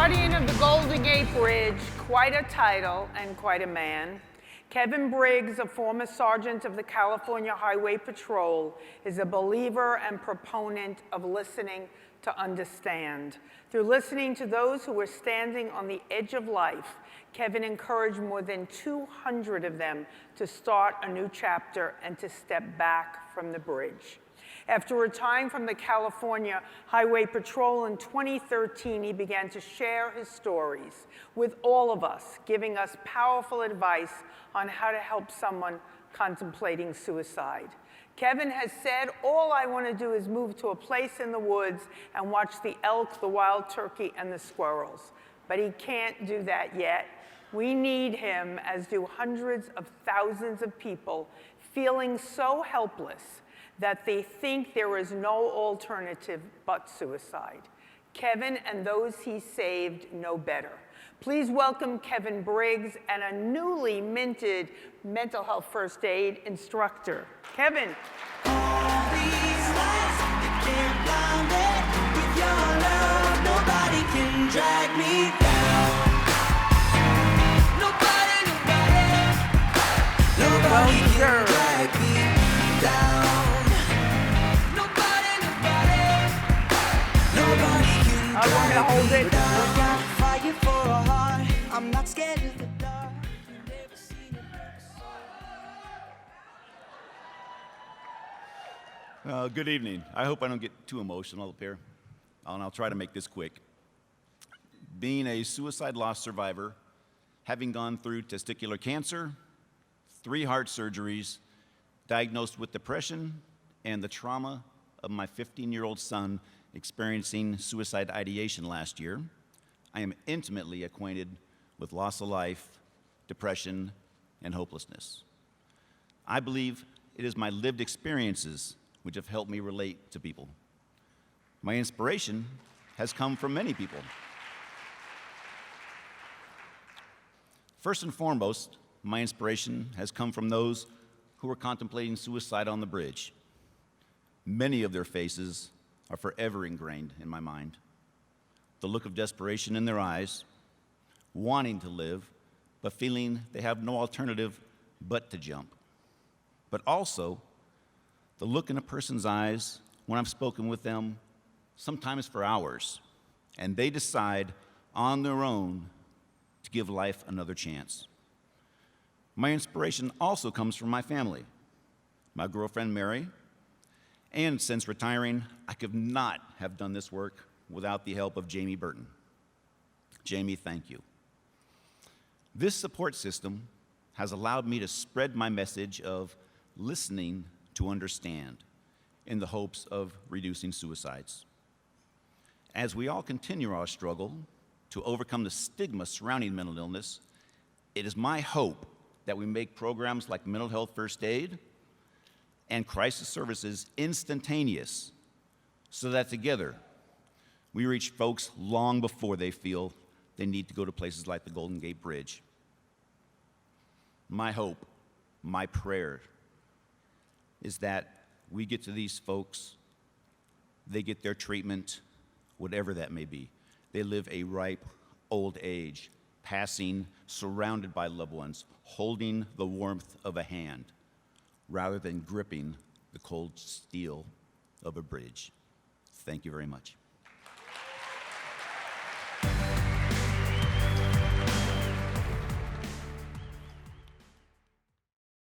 Guardian of the Golden Gate Bridge, quite a title and quite a man. Kevin Briggs, a former sergeant of the California Highway Patrol, is a believer and proponent of listening to understand. Through listening to those who were standing on the edge of life, Kevin encouraged more than 200 of them to start a new chapter and to step back from the bridge. After retiring from the California Highway Patrol in 2013, he began to share his stories with all of us, giving us powerful advice on how to help someone contemplating suicide. Kevin has said, all I want to do is move to a place in the woods and watch the elk, the wild turkey, and the squirrels. But he can't do that yet. We need him, as do hundreds of thousands of people, feeling so helpless that they think there is no alternative but suicide. Kevin and those he saved know better. Please welcome Kevin Briggs and a newly minted mental health first aid instructor. Kevin. All these lights, you can't blind it. With your love, nobody can drag me down. Nobody can drag me down. I want to hold it. Fighting for a heart. I'm not scared of the dark. Good evening. I hope I don't get too emotional up here, and I'll try to make this quick. Being a suicide loss survivor, having gone through testicular cancer, 3 heart surgeries, diagnosed with depression, and the trauma of my 15-year-old son experiencing suicide ideation last year, I am intimately acquainted with loss of life, depression, and hopelessness. I believe it is my lived experiences which have helped me relate to people. My inspiration has come from many people. First and foremost, my inspiration has come from those who are contemplating suicide on the bridge. Many of their faces are forever ingrained in my mind. The look of desperation in their eyes, wanting to live, but feeling they have no alternative but to jump. But also, the look in a person's eyes when I've spoken with them, sometimes for hours, and they decide on their own to give life another chance. My inspiration also comes from my family, my girlfriend Mary, and since retiring, I could not have done this work without the help of Jamie Burton. Jamie, thank you. This support system has allowed me to spread my message of listening to understand in the hopes of reducing suicides. As we all continue our struggle to overcome the stigma surrounding mental illness, it is my hope that we make programs like mental health first aid and crisis services instantaneous, so that together we reach folks long before they feel they need to go to places like the Golden Gate Bridge. My hope, my prayer, is that we get to these folks, they get their treatment, whatever that may be. They live a ripe old age, passing, surrounded by loved ones, holding the warmth of a hand, rather than gripping the cold steel of a bridge. Thank you very much.